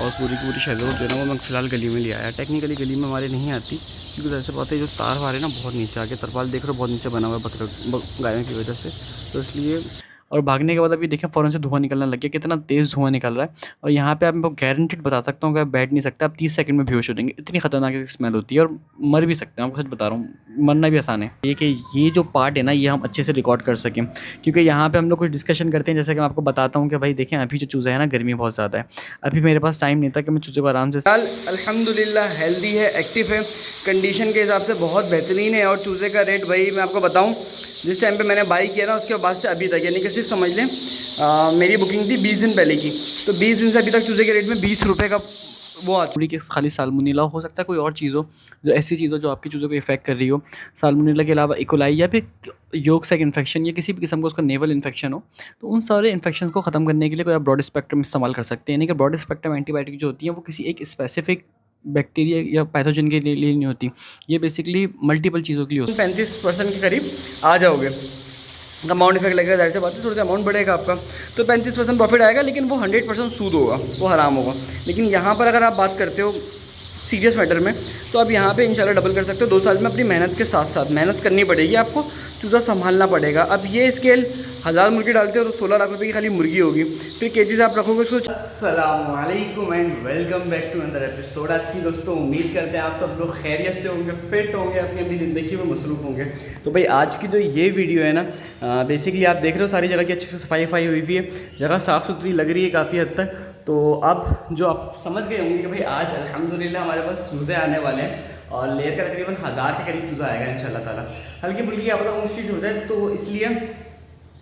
और पूरी की पूरी शेल्टर जो है ना वो मैं फ़िलहाल गली में ले आया। टेक्निकली गली में हमारे नहीं आती क्योंकि जैसे बात है जो तार वारे ना बहुत नीचे आके तरपाल देख रहे हो बहुत नीचे बना हुआ है गायों की वजह से, तो इसलिए। और भागने के बाद अभी देखें फ़ौरन से धुआँ निकलने लग गया, कितना तेज़ धुआँ निकल रहा है। और यहाँ पे आपको गारंटीड बता सकता हूँ कि आप बैठ नहीं सकते, आप 30 सेकंड में बेहोश हो जाएंगे, इतनी खतरनाक स्मेल होती है और मर भी सकते हैं। आपको सच बता रहा हूँ, मरना भी आसान है। ये कि ये जो पार्ट है ना ये हम अच्छे से रिकॉर्ड कर सकें, क्योंकि यहाँ पे हम लोग कुछ डिस्कशन करते हैं। जैसे कि मैं आपको बताता हूँ कि भाई देखें अभी जो चूज़ा है ना गर्मी बहुत ज़्यादा है, अभी मेरे पास टाइम नहीं था कि मैं चूज़े को आराम से। अल्हम्दुलिल्लाह हेल्दी है, एक्टिव है, कंडीशन के हिसाब से बहुत बेहतरीन है। और चूज़े का रेट भाई मैं आपको बताऊँ, जिस टाइम पे मैंने बाई किया ना उसके बाद से अभी तक, यानी कि सिर्फ समझ लें मेरी बुकिंग थी 20 दिन पहले की, तो 20 दिन से अभी तक चूज़े के रेट में 20 रुपये का वो आ थोड़ी कि खाली साल्मोनेला हो सकता है, कोई और चीज़ हो जो ऐसी चीज़ हो जो आपकी चूज़ों को इफेक्ट कर रही हो। साल्मोनेला के अलावा इकोलाई या फिर योग सैक इन्फेक्शन या किसी भी किस्म का उसका नेवल इन्फेक्शन हो, तो उन सारे इन्फेक्शन को ख़त्म करने के लिए कोई आप ब्रॉड स्पेक्ट्रम इस्तेमाल कर सकते हैं। यानी कि ब्रॉड स्पेक्ट्रम एंटीबायोटिक जो होती है वो किसी एक स्पेसिफिक बैक्टीरिया या पैथोजन के लिए नहीं होती, ये बेसिकली मल्टीपल चीज़ों के लिए होती है। 35% के करीब आ जाओगे, अमाउंट इफेक्ट लगेगा, जाहिर सी बात है थोड़ा सा अमाउंट बढ़ेगा आपका, तो 35% प्रॉफिट आएगा, लेकिन वो 100% सूद होगा, वो हराम होगा। लेकिन यहाँ पर अगर आप बात करते हो सीरियस मैटर में, तो आप यहाँ पे इंशाल्लाह डबल कर सकते हो 2 साल में। अपनी मेहनत के साथ साथ मेहनत करनी पड़ेगी आपको, चूज़ा संभालना पड़ेगा। अब ये स्केल 1000 मुर्गी डालते हो तो 16 लाख रुपए की खाली मुर्गी होगी, फिर केजीज आप रखोगे उसको। अस्सलाम वालेकुम and welcome back to another episode. आज की दोस्तों उम्मीद करते हैं आप सब लोग खैरियत से होंगे, फिट होंगे, अपनी अपनी ज़िंदगी में मसरूफ़ होंगे। तो भाई आज की जो ये वीडियो है ना, बेसिकली आप देख रहे हो सारी जगह की अच्छी से सफाई हुई भी है, जगह साफ़ सुथरी लग रही है काफ़ी हद तक। तो अब जो आप समझ गए होंगे कि भाई आज अल्हम्दुलिल्लाह हमारे पास चूज़े आने वाले हैं, और लेयर का तकरीबन 1000 के करीब चूज़ा आएगा इंशाल्लाह ताला। हल्की फुल्की क्या पता ऊँच हो जाए, तो इसलिए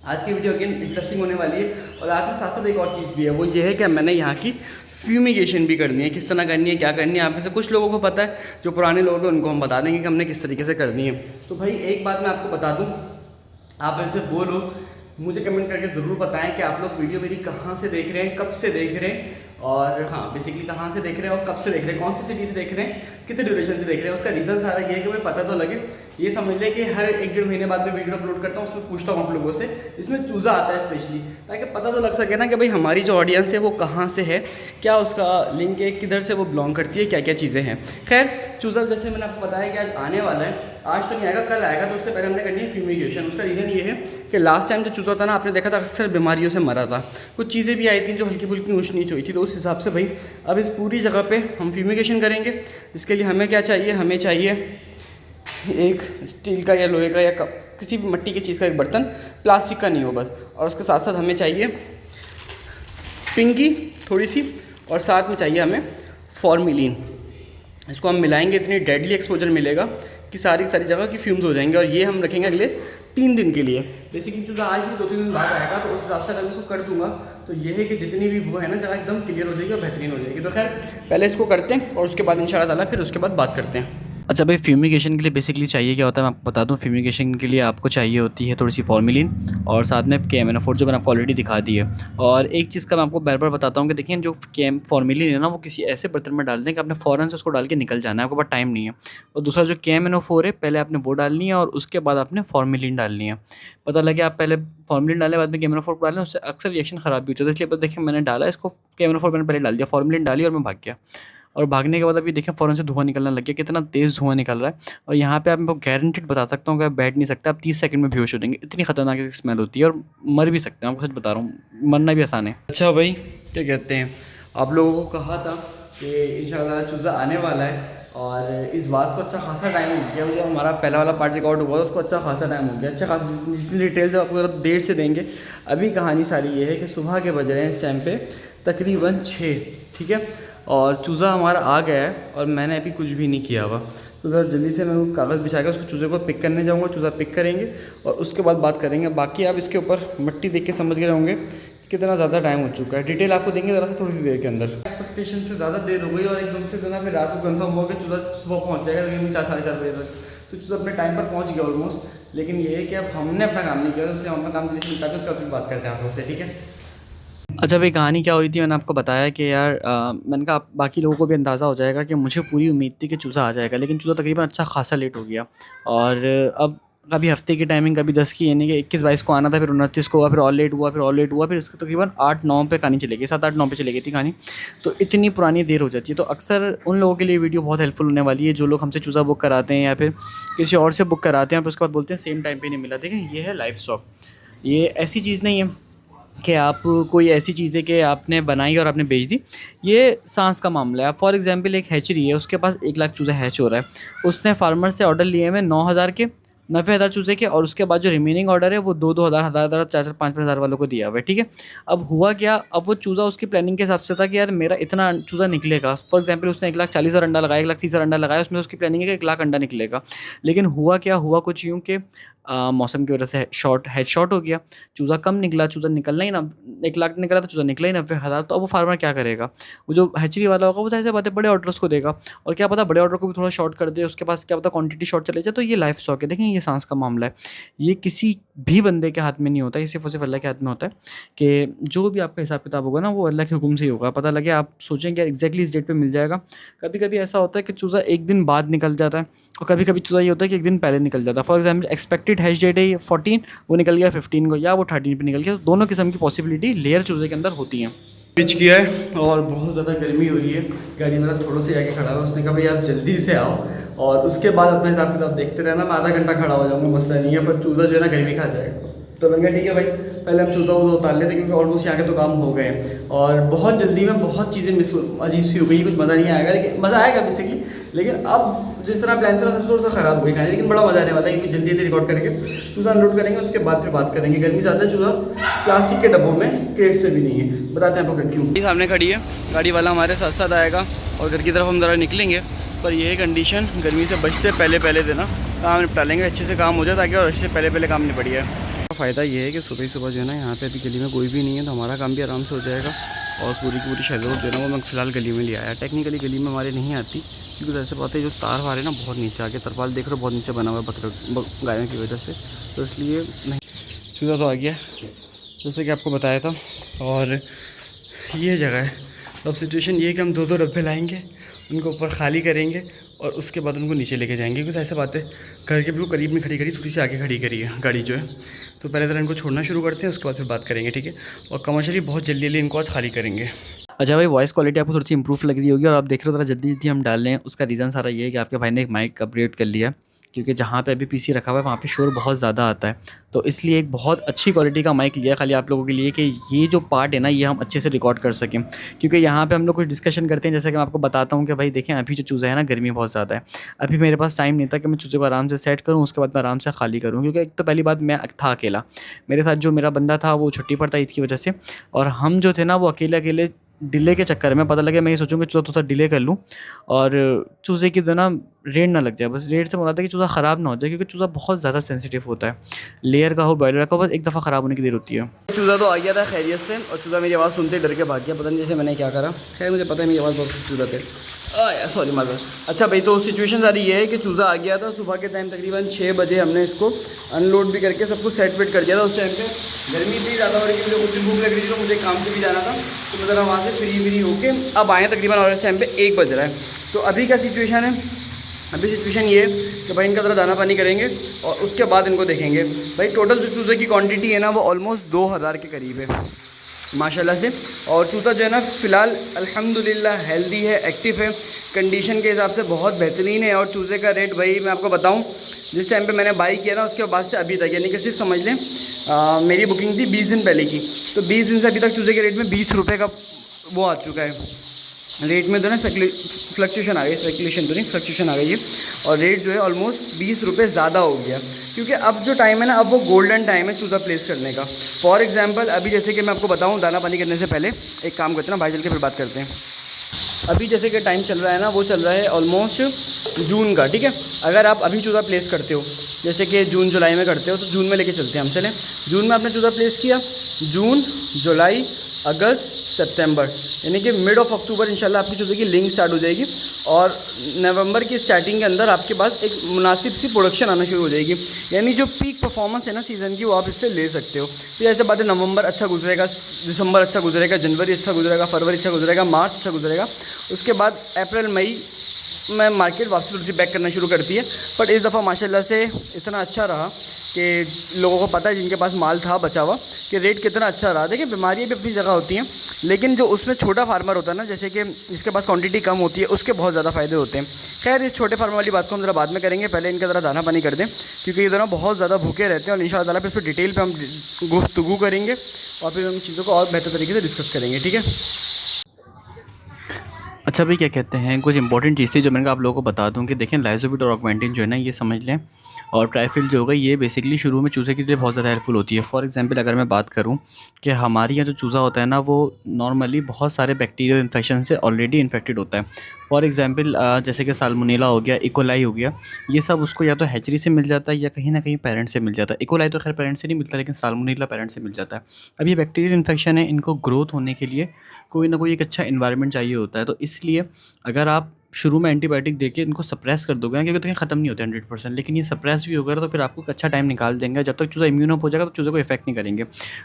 आज की वीडियो अगेन इंटरेस्टिंग होने वाली है। और आज में साथ साथ एक और चीज़ भी है, वो ये है कि मैंने यहाँ की फ्यूमिगेशन भी करनी है। किस तरह करनी है, क्या करनी है, आप में से कुछ लोगों को पता है, जो पुराने लोग हैं उनको हम बता देंगे कि हमने किस तरीके से करनी है। तो भाई एक बात मैं आपको बता दूँ, आप ऐसे वो लोग मुझे कमेंट करके ज़रूर बताएं कि आप लोग वीडियो मेरी कहाँ से देख रहे हैं, कब से देख रहे हैं, और हाँ बेसिकली कहाँ से देख रहे हैं और कब से देख रहे हैं, कौन सी सिटी से देख रहे हैं, कितने ड्यूरेशन से देख रहे हैं। उसका रीज़न सारा ये है कि मुझे पता तो लगे। ये समझ लें कि हर 1-1.5 महीने बाद में वीडियो अपलोड करता हूँ, उसमें पूछता हूँ आप लोगों से, इसमें चूज़ा आता है स्पेशली, ताकि पता तो लग सके ना कि भाई हमारी जो ऑडियंस है वो कहाँ से है, क्या उसका लिंक है, किधर से वो बिलोंग करती है, क्या क्या चीज़ें हैं। खैर चूज़ा जैसे मैंने आपको बताया कि आज आने वाला है, आज तो नहीं आएगा कल आएगा, तो उससे पहले हमने करनी है फ्यूमिगेशन। उसका रीज़न ये है कि लास्ट टाइम जो चूज़ा था ना, आपने देखा था अक्सर बीमारियों से मरा था, कुछ चीज़ें भी आई थी जो हल्की फुल्की ऊँच नीच हुई थी। तो उस हिसाब से भाई अब इस पूरी जगह पे हम फ्यूमिगेशन करेंगे। इसके लिए हमें क्या चाहिए, हमें चाहिए एक स्टील का या लोहे का या किसी भी मिट्टी की चीज़ का एक बर्तन, प्लास्टिक का नहीं हो बस। और उसके साथ साथ हमें चाहिए पिंकी थोड़ी सी, और साथ में चाहिए हमें फॉर्मिलिन। इसको हम मिलाएंगे, इतनी डेडली एक्सपोजर मिलेगा कि सारी जगह की फ्यूम्स हो जाएंगे। और ये हम रखेंगे अगले 3 दिन के लिए। बेसिकली चूज़ा आज भी 2-3 दिन बाद आएगा, तो उस हिसाब से अगर मैं इसको कर दूंगा तो ये है कि जितनी भी वो है ना जगह एकदम क्लियर हो जाएगी और बेहतरीन हो जाएगी। तो खैर पहले इसको करते हैं और उसके बाद इंशाल्लाह ताला फिर उसके बाद बात करते हैं। अच्छा भाई फ्यूमिगेशन के लिए बेसिकली चाहिए क्या होता है मैं आपको बता दूं। फ्यूमिगेशन के लिए आपको चाहिए होती है थोड़ी सी फॉर्मिलिन और साथ में KMNO4 जो मैंने आपको ऑलरेडी दिखा दी है। और एक चीज़ का मैं आपको बार बार बताता हूँ कि देखिए जो फॉर्मिलिन है ना वो किसी ऐसे बर्तन में डाल दें कि आपने फ़ौरन से उसको डाल के निकल जाना है, आपके पास टाइम नहीं है। और दूसरा जो KMNO4 है पहले आपने वो डालनी है और उसके बाद आपने फॉर्मिलिन डालनी है। पता लगे आप पहले फॉर्मिलिन डालें बाद में KMNO4 डालें, उससे अक्सर रिएक्शन ख़राब भी हो जाता है। इसलिए बस देखिए मैंने डाला इसको, KMNO4 मैंने पहले डाल दिया, फॉर्मिलिन डाली और मैं भाग गया। और भागने के बाद अभी देखें फ़ौरन से धुआँ निकलने लग गया, कितना तेज़ धुआँ निकल रहा है। और यहाँ पे आपको गारंटीड बता सकता हूँ कि आप बैठ नहीं सकते, आप 30 सेकंड में बेहोश हो जाएंगे, इतनी खतरनाक स्मेल होती है और मर भी सकते हैं। आपको सच बता रहा हूँ, मरना भी आसान है। अच्छा भाई क्या कहते हैं, आप लोगों को कहा था कि इंशाल्लाह चूज़ा आने वाला है, और इस बात को अच्छा खासा टाइम हो गया। जब हमारा पहला वाला पार्ट रिकॉर्ड हुआ उसको अच्छा खासा टाइम हो गया, अच्छा खासा जितनी डिटेल्स आपको देर से देंगे। अभी कहानी सारी ये है कि सुबह के बज रहे हैं इस टाइम पे तकरीबन 6, ठीक है, और चूज़ा हमारा आ गया है और मैंने अभी कुछ भी नहीं किया हुआ। तो ज़रा जल्दी से मैं वो कागज़ बिछा कर उसको चूज़े को पिक करने जाऊँगा, चूज़ा पिक करेंगे और उसके बाद बात करेंगे। बाकी आप इसके ऊपर मिट्टी देख के समझ गए होंगे कितना ज़्यादा टाइम हो चुका है। डिटेल आपको देंगे ज़रा सा थोड़ी सी देर के अंदर। एक्सपेक्टेशन से ज़्यादा देर हो गई और एकदम से जो ना फिर रात को कन्फर्म हो गया चूज़ा सुबह पहुँच जाएगा तकरीबन 4-4:30 बजे तक। तो चूज़ा अपने टाइम पर पहुँच गया ऑलमोस्ट। लेकिन ये है कि अब हमने अपना काम नहीं किया, तो इसलिए हम अपना काम जल्दी से निपटा के उसका फिर बात करते हैं आप लोग से, ठीक है। अच्छा भाई कहानी क्या हुई थी, मैंने आपको बताया कि यार मैंने कहा बाकी लोगों को भी अंदाज़ा हो जाएगा कि मुझे पूरी उम्मीद थी कि चूज़ा आ जाएगा, लेकिन चूज़ा तकरीबन अच्छा खासा लेट हो गया। और अब कभी हफ्ते की टाइमिंग, कभी 10 की, यानी कि 21-22 को आना था, फिर 29 को हुआ, फिर ऑल लेट हुआ, फिर ऑल लेट हुआ, फिर इसके तकरीबन 8-9 पे कहानी चली गई, 7-8-9 पे चली गई थी कहानी। तो इतनी पुरानी देर हो जाती है। तो अक्सर उन लोगों के लिए वीडियो बहुत हेल्पफुल होने वाली है जो लोग हमसे चूज़ा बुक कराते हैं या फिर किसी और से बुक कराते हैं, फिर उसके बाद बोलते हैं सेम टाइम पे नहीं मिला। देखें, ये है लाइफ स्टॉक। ये ऐसी चीज़ नहीं है कि आप कोई ऐसी चीज़ है कि आपने बनाई और आपने बेच दी। ये सांस का मामला है। अब फॉर एग्जांपल एक हैचरी है, उसके पास 1 लाख चूज़ा हैच हो रहा है। उसने फार्मर से ऑर्डर लिए हुए 9,000 के, 90,000 चूज़े के, और उसके बाद जो रिमेनिंग ऑर्डर है वो 2-2 हज़ार, हज़ार, 4-4, 5-5 हज़ार वालों को दिया हुआ है, ठीक है। अब हुआ क्या, अब वो चूज़ा उसकी प्लानिंग के हिसाब से था कि यार मेरा इतना चूज़ा निकलेगा। फॉर एग्जांपल उसने 1,40,000 अंडा लगाया, 1,30,000 अंडा लगाया, उसमें उसकी प्लानिंग है कि 1 लाख अंडा निकलेगा। लेकिन हुआ क्या, हुआ कुछ यूँ कि मौसम की वजह से हैच शॉर्ट हो गया, चूज़ा कम निकला, चूज़ा निकलना ही ना, 1 लाख निकला तो चूज़ा निकला ही 90,000। तो अब वो फार्मर क्या करेगा? वो जो हैचरी वाला होगा वो ज़ाहिर-सी बात है बड़े ऑर्डर्स को देगा, और क्या पता बड़े ऑर्डर को भी थोड़ा शॉर्ट कर दे, उसके पास क्या पता क्वांटिटी शॉर्ट चले जाए। तो ये लाइफ स्टॉक है। देखें, ये सांस का मामला है। ये किसी भी बंदे के हाथ में नहीं होता, ये सिर्फ़ और सिर्फ़ अल्लाह के हाथ में होता है कि जो भी आपका हिसाब-किताब होगा ना वो अल्लाह के हुक्म से ही होगा। पता लगे आप सोचेंगे एग्ज़ैक्टली इस डेट पे मिल जाएगा। कभी-कभी ऐसा होता है कि चूज़ा 1 दिन बाद निकल जाता है, और कभी-कभी चूज़ा ये होता है कि 1 दिन पहले निकल जाता है। For example expected hatch date है 14, वो निकल गया 15 को, या वो 13 पे निकल गया। तो दोनों किस्म की पॉसिबिलिटी लेयर चूज़े के अंदर होती हैं। पिच किया है और बहुत ज़्यादा गर्मी हो रही है। गाड़ी वाला थोड़ा से आगे खड़ा हुआ, उसने कहा भाई आप जल्दी से आओ और उसके बाद अपने हिसाब किताब देखते रहना। मैं आधा घंटा खड़ा हो जाऊँगा, मसला नहीं है, पर चूज़ा जो है ना गर्मी खा जाएगा। तो मैंने कहा ठीक है भाई, पहले हम चूज़ा वूज़ा उतार लेते क्योंकि ऑलमोस्ट यहाँ के तो काम हो गए हैं। और बहुत जल्दी में बहुत चीज़ें मिस अजीब सी हो गई, कुछ मज़ा नहीं आएगा, लेकिन मज़ा आएगा बेसिकली। लेकिन अब जिस तरह प्लान था थोड़ा सा ख़राब हो गई कहानी, लेकिन बड़ा मज़ा आने वाला है क्योंकि जल्दी जल्दी रिकॉर्ड करके चूज़ा अनलोड करेंगे, उसके बाद फिर बात करेंगे। गर्मी ज़्यादा है, चूज़ा प्लास्टिक के डब्बों में, क्रेट्स में भी नहीं है। बताते हैं आपको क्यों। सामने खड़ी है गाड़ी वाला, हमारे साथ साथ आएगा और घर की तरफ हम ज़रा निकलेंगे। पर यह कंडीशन, गर्मी से बचते पहले देना काम निपटा लेंगे, अच्छे से काम हो जाए ताकि, और अच्छे से पहले काम निपट जाए। फ़ायदा ये है कि सुबह ही सुबह जो है ना, यहाँ पे अभी गली में कोई भी नहीं है, तो हमारा काम भी आराम से हो जाएगा। और पूरी की पूरी शेडोर जो है ना वो मैं फ़िलहाल गली में ले आया। टेक्निकली गली में हमारे नहीं आती क्योंकि जैसे बात है जो तार वार है ना बहुत नीचे आके, तरपाल देख रहे हो बहुत नीचे बना हुआ है गायों की वजह से, तो इसलिए नहीं। चूज़ा तो आ गया जैसे कि आपको बताया था, और ये जगह है। अब सिचुएशन ये है कि हम 2-2 डब्बे लाएंगे, उनको ऊपर खाली करेंगे और उसके बाद उनको नीचे लेके जाएंगे। कुछ ऐसे बातें घर के बिल्कुल करीब में खड़ी करी, थोड़ी सी आगे खड़ी करी है गाड़ी जो है। तो पहले तरह इनको छोड़ना शुरू करते हैं, उसके बाद फिर बात करेंगे, ठीक है। और कमर्शियली बहुत जल्दी जल्दी इनको आज खाली करेंगे। अच्छा भाई, वॉइस क्वालिटी आपको थोड़ी सी इंप्रूव लग रही होगी, और आप देख रहे हो जरा जल्दी जल्दी हम डाल रहे हैं। उसका रीज़न सारा ये है कि आपके भाई ने एक माइक अपग्रेड कर लिया, क्योंकि जहाँ पे अभी पीसी रखा हुआ है वहाँ पे शोर बहुत ज़्यादा आता है। तो इसलिए एक बहुत अच्छी क्वालिटी का माइक लिया खाली आप लोगों के लिए कि ये जो पार्ट है ना ये हम अच्छे से रिकॉर्ड कर सकें। क्योंकि यहाँ पे हम लोग कुछ डिस्कशन करते हैं, जैसे कि मैं आपको बताता हूँ कि भाई देखें अभी जो चूज़ा है ना, गर्मी बहुत ज़्यादा है। अभी मेरे पास टाइम नहीं था कि मैं चूज़े को आराम से सेट करूँ, उसके बाद मैं आराम से खाली करूँ। क्योंकि एक तो पहली बात मैं था अकेला, मेरे साथ जो मेरा बंदा था वो छुट्टी पर था ईद की वजह से, और हम जो थे ना वो अकेले डिले के चक्कर में पता लगे मैं ये सोचूँ कि चूज़ा थोड़ा डिले कर लूँ और चूज़े की ना रेड ना लग जाए। बस रेड से मुराद है कि चूज़ा ख़राब ना हो जाए, क्योंकि चूज़ा बहुत ज़्यादा सेंसिटिव होता है। लेयर का हो, बॉयलर का हो, बस एक दफ़ा ख़राब होने की देर होती है। चूज़ा तो आ गया था खैरियत से, और चूज़ा मेरी आवाज़ सुनते डर के भाग गया, पता नहीं जैसे मैंने क्या करा। खैर मुझे पता है मेरी आवाज़ बहुत खूबसूरत है। सॉरी माज़र। अच्छा भाई, तो सिचुएशन सारी ये है कि चूज़ा आ गया था सुबह के टाइम, तकरीबन 6 बजे हमने इसको अनलोड भी करके सब कुछ सेट वेट कर दिया था। उस टाइम पे गर्मी इतनी ज़्यादा हो रही थी, मुझे कुछ भूख लग रही थी, तो मुझे काम से भी जाना था, तो मैं ज़रा वहाँ से फ्री होके अब आए तकरीबन, और इस टाइम पे 1 बज रहा है। तो अभी क्या सिचुएशन है, अभी सिचुएशन ये है कि भाई इनका ज़रा दाना पानी करेंगे और उसके बाद इनको देखेंगे। भाई टोटल जो चूज़े की क्वांटिटी है ना वो ऑलमोस्ट 2000 के करीब है माशाल्लाह से। और चूज़ा जो है ना फ़िलहाल अल्हम्दुलिल्लाह हेल्दी है, एक्टिव है, कंडीशन के हिसाब से बहुत बेहतरीन है। और चूज़े का रेट भाई मैं आपको बताऊं, जिस टाइम पे मैंने बाई किया ना उसके बाद से अभी तक, यानी कि सिर्फ समझ लें मेरी बुकिंग थी 20 दिन पहले की, तो 20 दिन से अभी तक चूज़े के रेट में 20 रुपये का वो आ चुका है रेट में। तो ना फ्लक्चुएशन आ गई, स्पेकुलेशन तो नहीं, फ्लक्चुएशन आ गई है, और रेट जो है ऑलमोस्ट 20 रुपये ज़्यादा हो गया। क्योंकि अब जो टाइम है ना, अब वो गोल्डन टाइम है चूज़ा प्लेस करने का। फॉर एग्जांपल अभी जैसे कि मैं आपको बताऊं, दाना पानी करने से पहले एक काम करते हैं ना भाई, चल के फिर बात करते हैं। अभी जैसे कि टाइम चल रहा है ना, वो चल रहा है ऑलमोस्ट जून का, ठीक है। अगर आप अभी चूज़ा प्लेस करते हो, जैसे कि जून जुलाई में करते हो, तो जून में लेके चलते हैं हम। चलें, जून में आपने चूज़ा प्लेस किया, जून जुलाई अगस्त सितंबर, यानी कि मिड ऑफ अक्टूबर इंशाल्लाह आपकी चूज़े की लिंक स्टार्ट हो जाएगी, और नवंबर की स्टार्टिंग के अंदर आपके पास एक मुनासिब सी प्रोडक्शन आना शुरू हो जाएगी। यानी जो पीक परफॉर्मेंस है ना सीज़न की, वो आप इससे ले सकते हो। तो ऐसे बात है, नवंबर अच्छा गुजरेगा, दिसंबर अच्छा गुजरेगा, जनवरी अच्छा गुजरेगा, फरवरी अच्छा गुजरेगा, मार्च अच्छा गुजरेगा, उसके बाद अप्रैल मई मैं मार्केट वापसी थोड़ी सी बैक करना शुरू करती है। बट इस दफ़ा माशाल्लाह से इतना अच्छा रहा कि लोगों को पता है जिनके पास माल था बचा हुआ कि रेट कितना अच्छा रहा। देखिए बीमारियाँ भी अपनी जगह होती हैं, लेकिन जो उसमें छोटा फार्मर होता है ना, जैसे कि जिसके पास क्वांटिटी कम होती है, उसके बहुत ज़्यादा फ़ायदे होते हैं। खैर इस छोटे फार्मर वाली बात को हम ज़रा बाद में करेंगे, पहले इनका ज़रा दाना पानी कर दें, क्योंकि ये दोनों बहुत ज़्यादा भूखे रहते हैं और इंशाअल्लाह ताला फिर डिटेल पर हम गुफ्तगू करेंगे और फिर हम चीज़ों को और बेहतर तरीके से डिस्कस करेंगे। ठीक है। अच्छा भाई, क्या कहते हैं, कुछ इंपॉर्टेंट चीज़ थी जो मैंने कहा आप लोगों को बता दूं कि देखें लाइजोविट और ऑगमेंटिन जो है ना, ये समझ लें, और ट्राइफिल जो होगा ये बेसिकली शुरू में चूज़े के लिए बहुत ज़्यादा हेल्पफुल होती है। फॉर एग्जांपल अगर मैं बात करूं कि हमारे यहाँ जो चूज़ा होता है ना, वो नॉर्मली बहुत सारे बैक्टीरियल इन्फेक्शन से ऑलरेडी इन्फेक्टेड होता है। फॉर एग्जांपल जैसे कि साल्मोनेला हो गया, इकोलाई हो गया, ये सब उसको या तो हैचरी से मिल जाता है या कहीं ना कहीं पेरेंट से मिल जाता है। इकोलाई तो खैर पेरेंट से नहीं मिलता, लेकिन साल्मोनेला पेरेंट से मिल जाता है। अब ये बैक्टीरियल इन्फेक्शन है, इनको ग्रोथ होने के लिए कोई ना कोई एक अच्छा इन्वायरमेंट चाहिए होता है। तो इसलिए अगर आप शुरू में एंटीबायोटिक देके इनको सप्रेस कर दोगे ना, क्योंकि तो ख़त्म नहीं होते 100%, लेकिन ये सप्रेस भी होगा तो फिर आपको एक अच्छा टाइम निकाल देंगे। जब तक चूज़ा इम्यून अप हो जाएगा तो चूज़े को इफेक्ट नहीं करेंगे।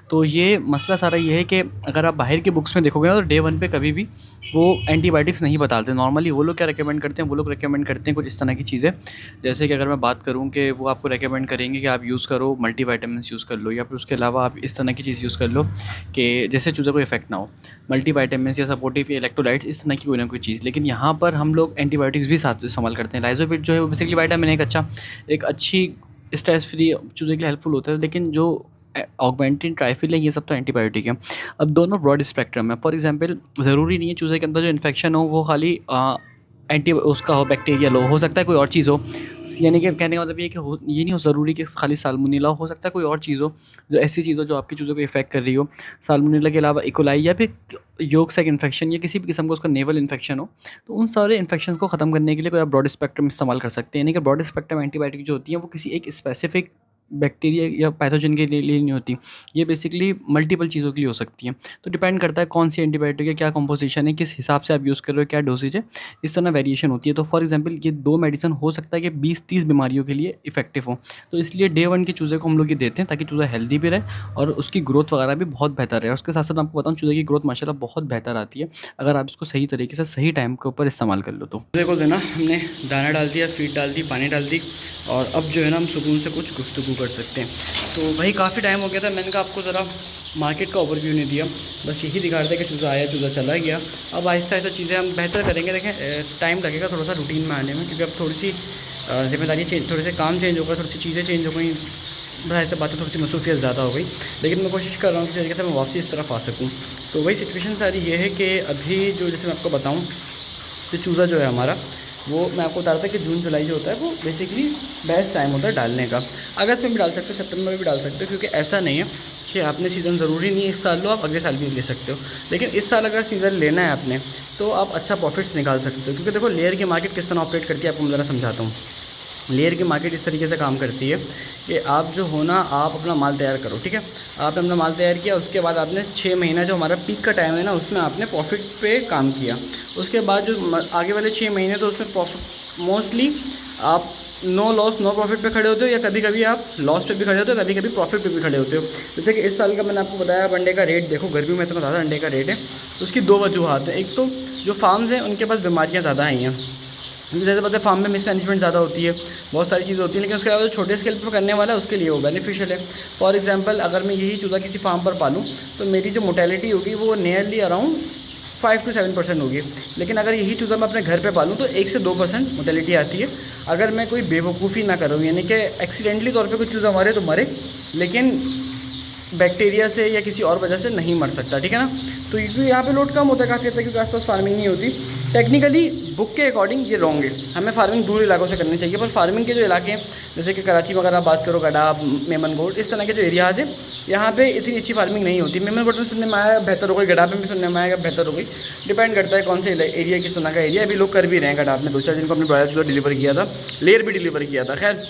तो ये मसला सारा ये है कि अगर आप बाहर के बुक्स में देखोगे ना, तो डे 1 पे कभी भी वो एंटीबायोटिक्स नहीं बताते। नॉर्मली वो लोग क्या रिकमेंड करते हैं, वो लोग रिकमेंड करते हैं कुछ इस तरह की चीज़ें, जैसे कि अगर मैं बात करूँ कि वो आपको रिकमेंड करेंगे कि आप यूज़ करो मल्टीविटामिन्स यूज़ कर लो, या फिर उसके अलावा आप इस तरह की चीज़ यूज़ कर लो कि जैसे चूज़े को इफेक्ट ना हो, मल्टीविटामिन्स या सपोर्टिव इलेक्ट्रोलाइट्स, इस तरह की कोई ना कोई चीज़। लेकिन यहाँ पर हम लोग एंटीबायोटिक्स भी साथ इस्तेमाल करते हैं। लाइजोविट जो है वो बेसिकली विटामिन एक अच्छी स्ट्रेस फ्री चूज़े के लिए हेल्पफुल होता है, लेकिन जो ऑगमेंटिन, ट्राइफिल है, ये सब तो एंटीबायोटिक है। अब दोनों ब्रॉड स्पेक्ट्रम है। फॉर एग्जांपल ज़रूरी नहीं है चूज़े के अंदर जो इन्फेक्शन हो वो खाली एंटी उसका हो, बैक्टीरियल हो सकता है कोई और चीज़ हो। यानी कि कहने का मतलब ये कि ये नहीं हो ज़रूरी कि खाली साल्मोनेला हो सकता है कोई और चीज़ हो, जो ऐसी चीज़ हो जो आपकी चूज़ों को इफेक्ट कर रही हो। साल्मोनेला के अलावा इकोलाई या फिर योग सैक इन्फेक्शन या किसी भी किस्म का उसका नेवल इन्फेक्शन हो, तो उन सारे इन्फेक्शन को ख़त्म करने के लिए कोई आप ब्रॉड स्पेक्ट्रम इस्तेमाल कर सकते हैं। यानी कि ब्रॉड स्पेक्ट्रम एंटीबायोटिक जो होती है वो किसी एक स्पेसिफिक बैक्टीरिया या पैथोजन के लिए नहीं होती, ये बेसिकली मल्टीपल चीज़ों के लिए हो सकती है। तो डिपेंड करता है कौन सी एंटीबायोटिक है, क्या कंपोजिशन है, किस हिसाब से आप यूज़ कर रहे हो, क्या डोसेज है, इस तरह वेरिएशन होती है। तो फॉर एग्जांपल ये 2 मेडिसिन हो सकता है कि 20-30 बीमारियों के लिए इफेक्टिव हो। तो इसलिए डे 1 के चूज़े को हम लोग ये देते हैं ताकि चूज़ा हेल्दी भी रहे और उसकी ग्रोथ वगैरह भी बहुत बेहतर रहे। उसके साथ साथ आपको बताऊँ चूज़े की ग्रोथ माशाल्लाह बहुत बेहतर आती है अगर आप इसको सही तरीके से सही टाइम के ऊपर इस्तेमाल कर लो। तो देखो देना, हमने दाना डाल दिया, फीड डाल दी, पानी डाल दी, और अब जो है ना हम सुकून से कुछ गुफ्तगू कर सकते हैं। तो भाई काफ़ी टाइम हो गया था, मैंने कहा आपको ज़रा मार्केट का ओवरव्यू नहीं दिया, बस यही दिखा रहे थे कि चूज़ा आया, चूज़ा चला गया। अब आहिस्ता आहिस्ता चीज़ें हम बेहतर करेंगे। देखें टाइम लगेगा थोड़ा सा रूटीन में आने में, क्योंकि अब थोड़ी सी जिम्मेदारी चेंज, थोड़े से काम चेंज होगा, थोड़ी सी चीज़ें चेंज हो गई, बस ऐसे बातें, थोड़ी सी मसरूफियत ज़्यादा हो गई। लेकिन मैं कोशिश कर रहा हूँ किसी तरीके से मैं वापसी इस तरफ आ सकूँ। तो वही सिचुएशन सारी ये है कि अभी जो, जैसे मैं आपको बताऊँ, तो चूज़ा जो है हमारा, वो मैं आपको बता रहा था कि जून जुलाई जो होता है वो बेसिकली बेस्ट टाइम होता है डालने का। अगस्त में भी डाल सकते हो, सितंबर में भी डाल सकते हो, क्योंकि ऐसा नहीं है कि आपने सीज़न ज़रूरी नहीं इस साल लो, आप अगले साल भी ले सकते हो। लेकिन इस साल अगर सीज़न लेना है आपने तो आप अच्छा प्रॉफिट्स निकाल सकते हो, क्योंकि देखो लेयर की मार्केट किस तरह ऑपरेट करती है आपको मैं ज़रा समझाता हूँ। लेयर की मार्केट इस तरीके से काम करती है कि आप जो हो ना, आप अपना माल तैयार करो, ठीक है। आपने अपना माल तैयार किया, उसके बाद आपने 6 महीना जो हमारा पीक का टाइम है ना, उसमें आपने प्रॉफिट पे काम किया। उसके बाद जो आगे वाले 6 महीने तो उसमें प्रॉफिट मोस्टली आप नो लॉस नो प्रॉफिट पे खड़े होते हो, या कभी कभी आप लॉस पे भी खड़े होते हो, कभी कभी प्रॉफिट पे भी खड़े होते हो। जैसे कि इस साल का मैंने आपको बताया, अंडे का रेट देखो, गर्मी में इतना ज़्यादा अंडे का रेट है, तो उसकी 2 वजूहत हैं। एक तो जो फार्म्स हैं उनके पास बीमारियाँ ज़्यादा आई हैं, क्योंकि जैसे पता है फार्म में मिसमैनेजमेंट ज़्यादा होती है, बहुत सारी चीज़ें होती हैं। लेकिन उसके अलावा जो छोटे स्केल पर करने वाला है उसके लिए वो बेनिफिशियल है। फॉर एग्जांपल अगर मैं यही चूज़ा किसी फार्म पर पालूँ तो मेरी जो मोर्टेलिटी होगी वो नियरली अराउंड 5 to 7% होगी। लेकिन अगर यही चूज़ा मैं अपने घर पे पालूँ तो 1 से 2% मोर्टेलिटी आती है, अगर मैं कोई बेवकूफ़ी ना करूँ, यानी कि एक्सीडेंटली तौर पे कुछ चूज़ा मरे तो मरे, लेकिन बैक्टीरिया से या किसी और वजह से नहीं मर सकता, ठीक है ना। तो यहाँ पे लोड कम होता है काफ़ी हद तक, क्योंकि आसपास फार्मिंग नहीं होती। टेक्निकली बुक के अकॉर्डिंग ये रॉन्ग है, हमें फार्मिंग दूर इलाकों से करनी चाहिए। पर फार्मिंग के जो इलाके हैं, जैसे कि कराची में अगर आप बात करो, गडाब, मेमनगोट, इस तरह के जो एरियाज़ हैं, यहाँ पे इतनी अच्छी फार्मिंग नहीं होती। मेमनगोट में सुनने में आया बेहतर हो गई, गडाब में भी सुनने में आया बेहतर हो गई, डिपेंड करता है कौन से एरिया, किस तरह का एरिया। अभी लोग कर भी रहे हैं गडाब में, 2-4 दिन को अपने ब्रॉयलर चूज़ा डिलीवर किया था, लेयर भी डिलीवर किया था। खैर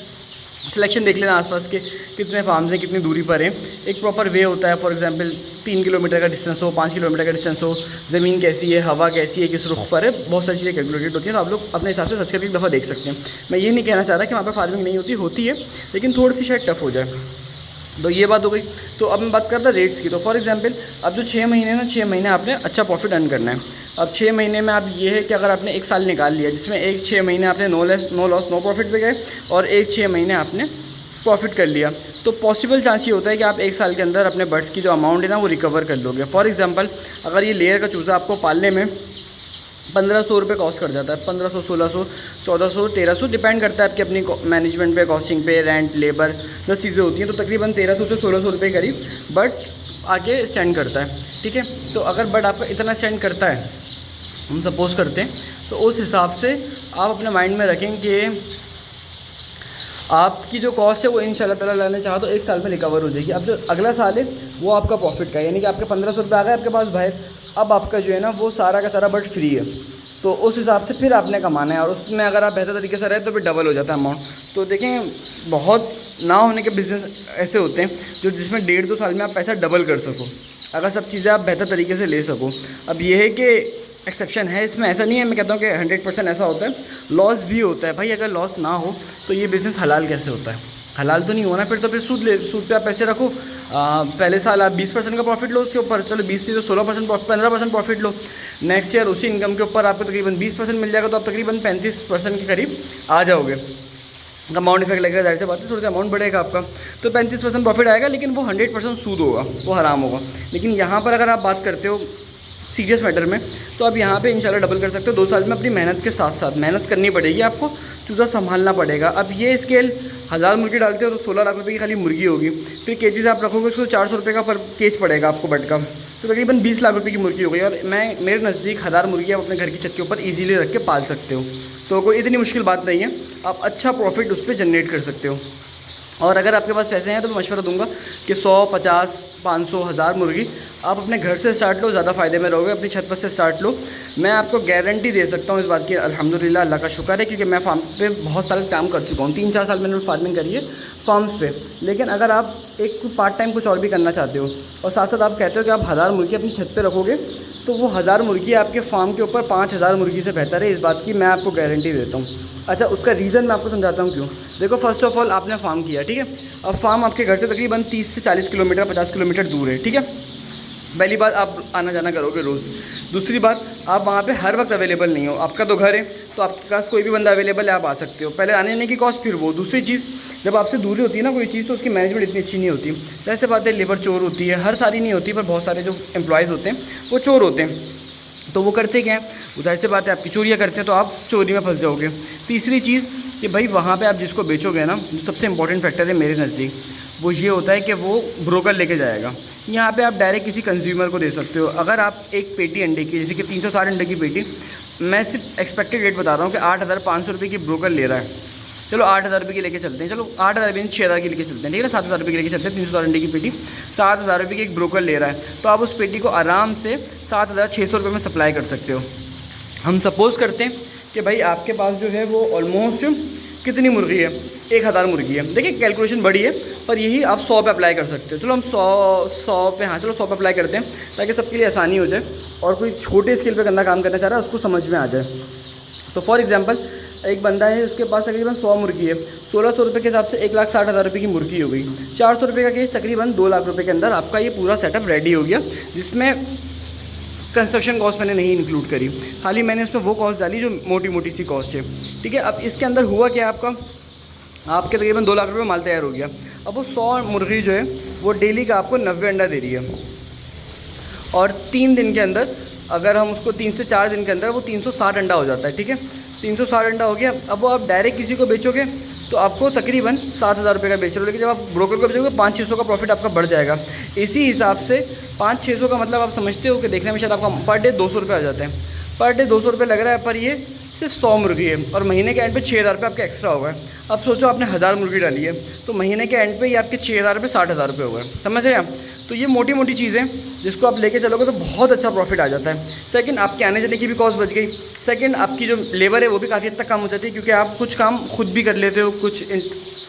सिलेक्शन देख लेना आसपास के कितने फार्म्स हैं, कितनी दूरी पर हैं। एक प्रॉपर वे होता है, फॉर एग्जांपल 3 किलोमीटर का डिस्टेंस हो, 5 किलोमीटर का डिस्टेंस हो, ज़मीन कैसी है, हवा कैसी है, किस रुख पर है, बहुत सारी चीज़ें कैलकुलेटेड होती हैं। तो आप लोग अपने हिसाब से सर्च करके एक दफ़ा देख सकते हैं। मैं ये नहीं कहना चाह रहा कि वहाँ पर फार्मिंग नहीं होती, होती है, लेकिन थोड़ी सी शायद टफ हो जाए। तो ये बात हो गई। तो अब मैं बात करता रेट्स की। तो फॉर एग्जांपल अब जो 6 महीने ना, 6 महीने आपने अच्छा प्रॉफिट अर्न करना है। अब 6 महीने में आप ये है कि अगर आपने 1 साल निकाल लिया, जिसमें एक 6 महीने आपने नो लॉस नो प्रॉफिट पे गए और एक 6 महीने आपने प्रॉफिट कर लिया, तो पॉसिबल चांस ये होता है कि आप 1 साल के अंदर अपने बर्ड्स की जो अमाउंट है ना वो रिकवर कर लोगे। फॉर एग्जांपल, अगर ये लेयर का चूज़ा आपको पालने में 1500 रुपये कॉस्ट कर जाता है, 1500, 1600, 1400, 1300, डिपेंड करता है आपकी अपनी मैनेजमेंट पे, कॉस्टिंग पे, रेंट, लेबर, 10 चीज़ें होती हैं, तो तकरीबन 1300 से 1600 रुपये करीब बट आगे स्टैंड करता है। ठीक है, तो अगर बट आपका इतना स्टैंड करता है, हम सपोज़ करते हैं, तो उस हिसाब से आप अपने माइंड में रखें कि आपकी जो कॉस्ट है वो इंशाल्लाह ताला लाने चाहो तो 1 साल में रिकवर हो जाएगी। अब जो अगला साल है वो आपका प्रॉफिट का है, यानी कि आपके 1500 रुपये आ गए आपके पास बाहर, अब आपका जो है ना वो सारा का सारा बट फ्री है, तो उस हिसाब से फिर आपने कमाना है, और उसमें अगर आप बेहतर तरीके से रहे तो फिर डबल हो जाता है अमाउंट। तो देखें, बहुत ना होने के बिज़नेस ऐसे होते हैं जो जिसमें 1.5-2 साल में आप पैसा डबल कर सको, अगर सब चीज़ें आप बेहतर तरीके से ले सको। अब ये है कि एक्सेप्शन है इसमें, ऐसा नहीं है मैं कहता हूँ कि 100% ऐसा होता है, लॉस भी होता है भाई। अगर लॉस ना हो तो ये बिज़नेस हलाल कैसे होता है? हलाल तो नहीं होना, फिर तो फिर सूद पे आप पैसे रखो, पहले साल आप 20% का प्रॉफिट लो उसके ऊपर, चलो 20 नहीं तो 16%, 15% प्रॉफिट लो, नेक्स्ट ईयर उसी इनकम के ऊपर आपको तकरीबन 20% मिल जाएगा, तो आप तकरीबन 35% के करीब आ जाओगे। कंपाउंड इफेक्ट लगेगा, जाहिर सी बात है, थोड़ा सा अमाउंट बढ़ेगा आपका, तो 35% प्रॉफिट आएगा, लेकिन वो 100% सूद होगा, वो हराम होगा। लेकिन यहाँ पर अगर आप बात करते हो सीरियस मैटर में, तो आप यहाँ पे इंशाल्लाह डबल कर सकते हो 2 साल में। अपनी मेहनत के साथ साथ मेहनत करनी पड़ेगी आपको, चूज़ा संभालना पड़ेगा। अब ये स्केल 1000 मुर्गी डालते हो तो 16 लाख रुपए की खाली मुर्गी होगी, फिर केजीज आप रखोगे उसको 400 रुपये का पर केज पड़ेगा आपको बट का, तो तकरीबन 20 लाख रुपये की मुर्गी हो गई। और मेरे नज़दीक 1000 मुर्गी आप अपने घर की छत के ऊपर ईजीली रख के पाल सकते हो, तो कोई इतनी मुश्किल बात नहीं है, आप अच्छा प्रॉफिट उस पर जनरेट कर सकते हो। और अगर आपके पास पैसे हैं तो मैं मशवरा दूंगा कि 100, 50, 500, 1000 मुर्गी आप अपने घर से स्टार्ट लो, ज़्यादा फ़ायदे में रहोगे। अपनी छत पर से स्टार्ट लो, मैं आपको गारंटी दे सकता हूँ इस बात की, अल्हम्दुलिल्लाह, अल्लाह का शुक्र है, क्योंकि मैं फार्म पे बहुत साल काम कर चुका हूँ, 3-4 साल मैंने फार्मिंग करी है फार्म्स पे। लेकिन अगर आप एक पार्ट टाइम कुछ और भी करना चाहते हो और साथ साथ आप कहते हो कि आप 1000 मुर्गी अपनी छत पर रखोगे, तो वो 1000 मुर्गी आपके फार्म के ऊपर 5000 मुर्गी से बेहतर है, इस बात की मैं आपको गारंटी देता हूँ। अच्छा, उसका रीज़न मैं आपको समझाता हूँ क्यों। देखो, फर्स्ट ऑफ ऑल आपने फार्म किया, ठीक है, अब फार्म आपके घर से तकरीबन 30 से 40 किलोमीटर, 50 किलोमीटर दूर है, ठीक है। पहली बात, आप आना जाना करोगे रोज़। दूसरी बात, आप वहाँ पे हर वक्त अवेलेबल नहीं हो, आपका तो घर है तो आपके पास कोई भी बंदा अवेलेबल है, आप आ सकते हो। पहले आने जाने की कॉस्ट, फिर वो। दूसरी चीज़, जब आपसे दूरी होती है ना कोई चीज़, तो उसकी मैनेजमेंट इतनी अच्छी नहीं होती। वैसे बात है, लेबर चोर होती है, हर सारी नहीं होती, पर बहुत सारे जो एम्प्लॉयज़ होते हैं वो चोर होते हैं। तो वो करते क्या है, उधर से बात है आपकी चोरियाँ करते हैं, तो आप चोरी में फंस जाओगे। तीसरी चीज़ कि भाई वहाँ पे आप जिसको बेचोगे ना, जो सबसे इंपॉर्टेंट फैक्टर है मेरे नज़दीक, वो ये होता है कि वो ब्रोकर लेके जाएगा। यहाँ पे आप डायरेक्ट किसी कंज्यूमर को दे सकते हो। अगर आप एक पेटी अंडे की, जैसे कि 360 अंडे की पेटी, मैं सिर्फ एक्सपेक्टेड रेट बता रहा हूँ कि 8500 रुपये की ब्रोकर ले रहा है, चलो 8000 रुपये की लेके चलते हैं, चलो 8000 भी 6000 की लेके चलते हैं, ठीक है ना, 7000 रुपये की लेके चलते हैं। 360 अंडे की पेटी 7000 रुपये की एक ब्रोकर ले रहा है, तो आप उस पेटी को आराम से 7600 रुपये में सप्लाई कर सकते हो। हम सपोज़ करते हैं कि भाई आपके पास जो है वो ऑलमोस्ट कितनी मुर्गी है, 1000 मुर्गी है। देखिए कैलकुलेशन बड़ी है, पर यही आप 100 पे अप्लाई कर सकते हो। चलो हम 100 पे, हाँ चलो 100 पे अप्लाई करते हैं, ताकि सबके लिए आसानी हो जाए और कोई छोटे स्केल पे गंदा काम करना चाह रहा है उसको समझ में आ जाए। तो फॉर एग्जांपल, एक बंदा है, उसके पास तकरीबन 100 मुर्गी है, 1600 रुपये के हिसाब से 1,60,000 रुपये की मुर्गी हो गई। 400 रुपये का केस, तकरीबन 2 लाख रुपये के अंदर आपका ये पूरा सेटअप रेडी हो गया, जिसमें कंस्ट्रक्शन कॉस्ट मैंने नहीं इंक्लूड करी, खाली मैंने इसमें वो कॉस्ट डाली जो मोटी मोटी सी कॉस्ट है, ठीक है। अब इसके अंदर हुआ क्या, आपके तकरीबन 2 लाख रुपये माल तैयार हो गया। अब वो 100 मुर्गी जो है वो डेली का आपको 90 अंडा दे रही है, और 3 दिन के अंदर, अगर हम उसको 3 से 4 दिन के अंदर, वो 360 अंडा हो जाता है, ठीक है। 360 अंडा हो गया। अब वो आप डायरेक्ट किसी को बेचोगे तो आपको तकरीबन 7000 रुपये का बेच रहे हो, लेकिन जब आप ब्रोकर को बेचोगे 500-600 का प्रॉफिट आपका बढ़ जाएगा। इसी हिसाब से 500-600 का मतलब आप समझते हो कि देखने में शायद आपका पर डे 200 रुपये आ जाते हैं, पर डे 200 रुपये लग रहा है, पर ये सिर्फ 100 मुर्गी है, और महीने के एंड पे 6000 रुपये आपका एक्स्ट्रा होगा। अब सोचो आपने 1000 मुर्गी डाली है, तो महीने के एंड पे ये आपके 6000 रुपये 60,000 रुपये हो गए, समझ रहे हैं आप। तो ये मोटी मोटी चीज़ें जिसको आप लेके चलोगे तो बहुत अच्छा प्रॉफिट आ जाता है। सेकंड, आपके आने जाने की भी कॉस्ट बच गई। सेकंड, आपकी जो लेबर है वो भी काफ़ी हद तक कम हो जाती है, क्योंकि आप कुछ काम खुद भी कर लेते हो, कुछ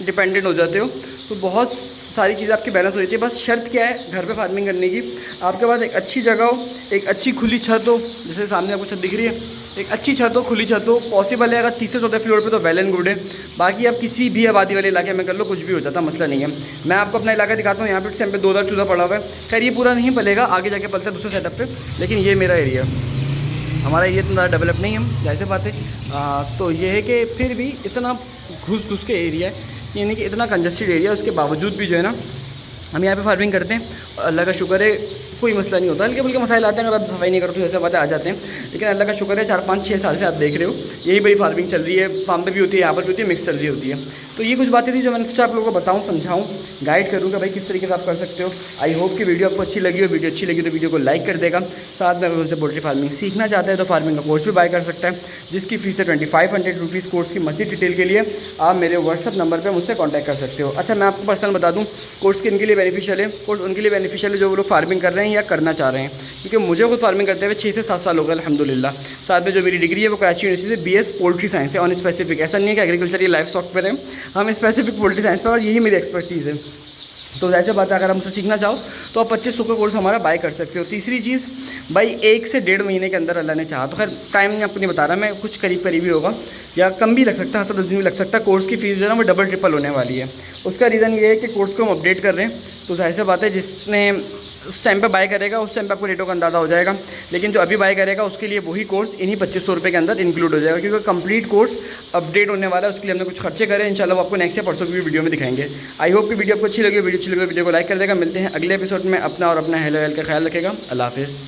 डिपेंडेंट हो जाते हो, तो बहुत सारी चीज़ें आपकी बैलेंस हो जाती है। बस शर्त क्या है घर पे फार्मिंग करने की, आपके पास एक अच्छी जगह हो, एक अच्छी खुली छत हो, जैसे सामने आपको छत दिख रही है, एक अच्छी छत हो, खुली छत हो, पॉसिबल है अगर 3 से 14 फ्लोर पे तो वेल एंड गुड है। बाकी आप किसी भी आबादी वाले इलाके में कर लो, कुछ भी हो जाता, मसला नहीं है। मैं आपको अपना इलाका दिखाता हूँ, यहाँ पे टाइम पे 2 चूज़ा पड़ा हुआ है। खैर ये पूरा नहीं पलेगा, आगे जाके पलता है दूसरे सेटअप पे, लेकिन ये मेरा एरिया है। हमारा एरिया इतना ज़्यादा डेवलप नहीं है, जैसे बात है। तो ये है कि फिर भी इतना घुस के एरिया है, यानी कि इतना कंजस्टेड एरिया, उसके बावजूद भी जो है ना हम यहाँ पे फार्मिंग करते हैं और अल्लाह का शुक्र है कोई मसला नहीं होता। हल्के फुल्के मसाइल आते हैं, अगर आप सफाई नहीं करो तो जैसे बातें आ जाते हैं, लेकिन अल्लाह का शुक्र है 4-5-6 साल से आप देख रहे हो यही बड़ी फार्मिंग चल रही है। फार्म पे भी होती है, यहाँ पर भी होती है, मिक्स चल रही होती है। तो ये कुछ बातें थी जो मैंने सोचा आप लोगों को बताऊँ, समझाऊँ, गाइड करूँगा भाई किस तरीके से आप कर सकते हो। आई होप कि वीडियो आपको अच्छी लगी हो। वीडियो अच्छी लगी तो वीडियो को लाइक कर देगा। साथ में अगर उनसे पोल्ट्री फार्मिंग सीखना चाहते हैं तो फार्मिंग का कोर्स भी बाय कर सकता है, जिसकी फीस है 2500 रुपीज़। कोर्स की मज़ीद डिटेल के लिए आप मेरे व्हाट्सअप नंबर पर मुझसे कॉन्टैक्ट कर सकते हो। अच्छा, मैं आपको पर्सनल बता दूँ, कोर्स किन के लिए बेनिफिशियल है। कोर्स उनके लिए बेनिफिशियल है जो वो लोग फार्मिंग कर रहे हैं या करना चाह रहे हैं, क्योंकि मुझे खुद फार्मिंग करते हुए 6 से 7 साल हो गए अल्हम्दुलिल्लाह। साथ में जो मेरी डिग्री है वो कराची यूनिवर्सिटी से BS पोल्ट्री साइंस है, ऑन स्पेसिफिक। ऐसा नहीं है कि एग्रीकल्चर या लाइफ स्टॉक पर है, हम स्पेसिफिक पोल्ट्री साइंस पर, और यही मेरी एक्सपर्टीज़ है। तो ऐसे बात है, अगर आप मुझसे सीखना चाहो तो आप 2500 का कोर्स हमारा बाय कर सकते हो। तीसरी चीज़ भाई, 1 से 1.5 महीने के अंदर अल्लाह ने चाहा तो, खैर टाइम नहीं आपको नहीं बता रहा मैं, कुछ करीब ही होगा या कम भी लग सकता है, 10 दिन भी लग सकता है। कोर्स की फ़ीस जो है ना वो डबल ट्रिपल होने वाली है। उसका रीज़न ये है कि कोर्स को हम अपडेट कर रहे हैं, तो ऐसे बात है जिसने उस टाइम पे बाय करेगा उस टाइम पे आपको रेटों का अंदाज़ा हो जाएगा, लेकिन जो अभी बाय करेगा उसके लिए वही कोर्स इन्हीं 2500 रुपये के अंदर इंक्लूड हो जाएगा, क्योंकि कंप्लीट कोर्स अपडेट होने वाला है। उसके लिए हमने कुछ खर्चे करे, इंशाल्लाह वो आपको नेक्स्ट या परसों की भी वीडियो में दिखाएंगे। आई होप कि वीडियो आपको अच्छी लगी। वीडियो अच्छी लगी वीडियो को लाइक कर देगा। मिलते हैं अगले एपिसोड में। अपना और अपना हेलो हेल्थ का ख्याल रखेगा। अल्लाह हाफिज़।